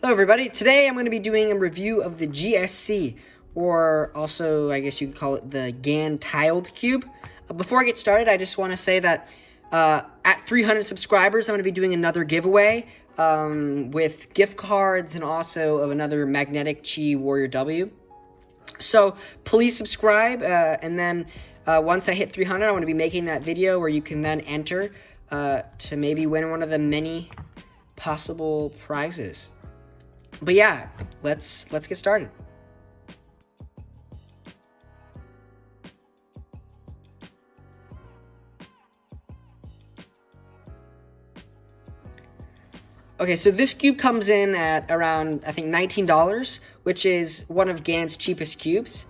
Hello everybody, today I'm going to be doing a review of the GSC, or also I guess you could call it the Gan Tiled Cube. Before I get started, I just want to say that at 300 subscribers I'm going to be doing another giveaway with gift cards and also of another magnetic Chi Warrior W. So please subscribe, and then once I hit 300 I'm going to be making that video where you can then enter to maybe win one of the many possible prizes. But yeah, let's get started. Okay, so this cube comes in at around, I think, $19, which is one of Gan's cheapest cubes.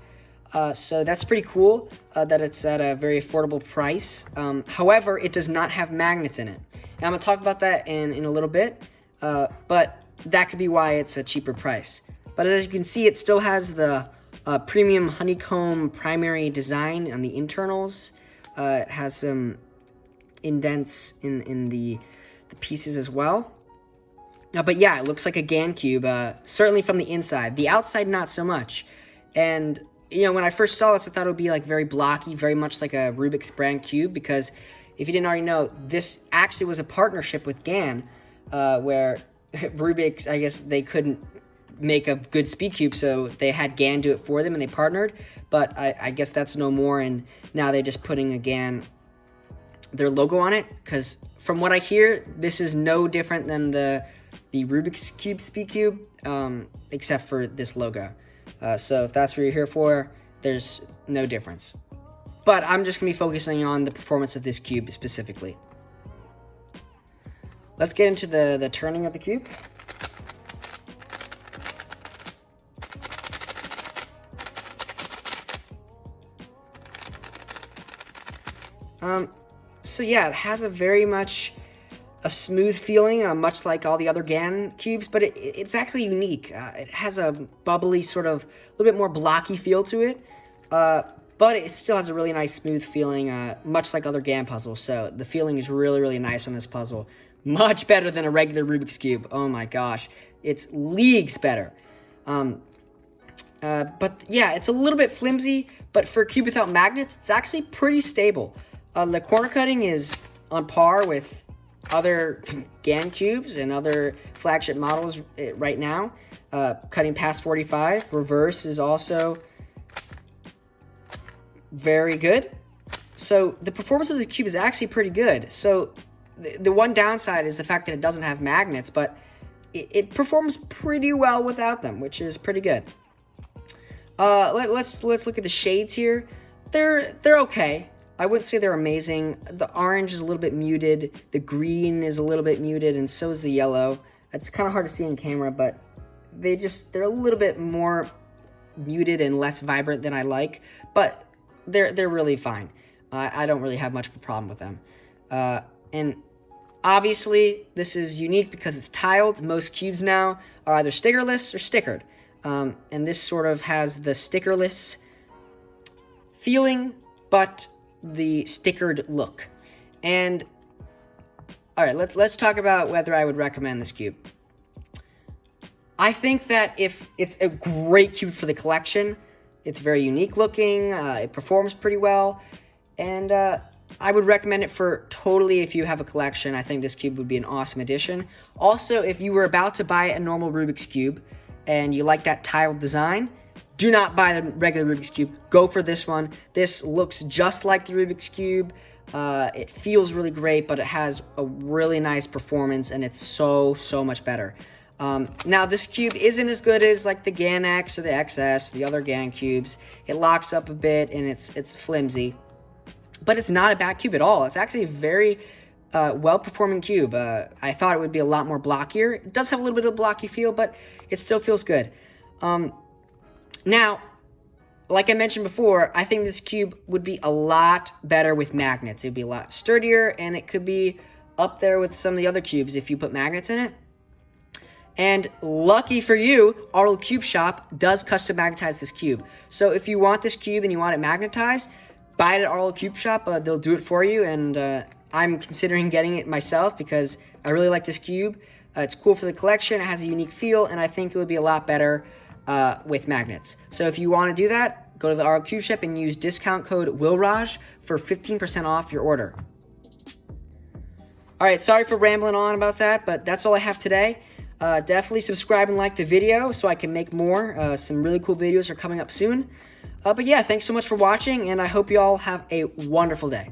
So that's pretty cool that it's at a very affordable price. However, it does not have magnets in it. And I'm going to talk about that in a little bit, but that could be why it's a cheaper price. But as you can see, it still has the premium honeycomb primary design on the internals. It has some indents in the pieces as well. But yeah, it looks like a Gan cube, certainly from the inside. The outside, not so much. And, you know, when I first saw this, I thought it would be like very blocky, very much like a Rubik's brand cube, because if you didn't already know, this actually was a partnership with Gan, where Rubik's, I guess they couldn't make a good speed cube, so they had Gan do it for them and they partnered. But I guess that's no more, and now they're just putting their logo on it, because from what I hear, this is no different than the Rubik's Cube Speed Cube, except for this logo. So if that's what you're here for, there's no difference. But I'm just going to be focusing on the performance of this cube specifically. Let's get into the turning of the cube. So yeah, it has a very much a smooth feeling, much like all the other Gan cubes, but it's actually unique. It has a bubbly, sort of, a little bit more blocky feel to it, but it still has a really nice smooth feeling, much like other Gan puzzles. So the feeling is really, really nice on this puzzle. Much better than a regular Rubik's Cube. Oh my gosh, it's leagues better. But yeah, it's a little bit flimsy, but for a cube without magnets, it's actually pretty stable. The corner cutting is on par with other Gan cubes and other flagship models right now, cutting past 45. Reverse is also very good. So the performance of the cube is actually pretty good. So the one downside is the fact that it doesn't have magnets, but it performs pretty well without them, which is pretty good. Let's look at the shades here. They're okay. I wouldn't say they're amazing. The orange is a little bit muted. The green is a little bit muted, and so is the yellow. It's kind of hard to see in camera, but they're a little bit more muted and less vibrant than I like. But they're really fine. I don't really have much of a problem with them. And obviously, this is unique because it's tiled. Most cubes now are either stickerless or stickered. And this sort of has the stickerless feeling, but the stickered look. And all right, let's talk about whether I would recommend this cube. I think that if it's a great cube for the collection, it's very unique looking, it performs pretty well, and I would recommend it for totally if you have a collection. I think this cube would be an awesome addition. Also, if you were about to buy a normal Rubik's Cube and you like that tiled design, do not buy the regular Rubik's Cube. Go for this one. This looks just like the Rubik's Cube. It feels really great, but it has a really nice performance, and it's so much better. Now, this cube isn't as good as like the Gan X or the XS, the other Gan cubes. It locks up a bit, and it's flimsy. But it's not a bad cube at all. It's actually a very well-performing cube. I thought it would be a lot more blockier. It does have a little bit of a blocky feel, but it still feels good. Now, like I mentioned before, I think this cube would be a lot better with magnets. It would be a lot sturdier, and it could be up there with some of the other cubes if you put magnets in it. And lucky for you, Arl Cube Shop does custom magnetize this cube. So if you want this cube and you want it magnetized, buy it at Arl Cube Shop. They'll do it for you, and I'm considering getting it myself because I really like this cube. It's cool for the collection. It has a unique feel, and I think it would be a lot better with magnets. So if you want to do that, go to the RL Cube Shop and use discount code WILRAJ for 15% off your order. All right, sorry for rambling on about that, but that's all I have today. Definitely subscribe and like the video so I can make more. Some really cool videos are coming up soon. But yeah, thanks so much for watching, and I hope you all have a wonderful day.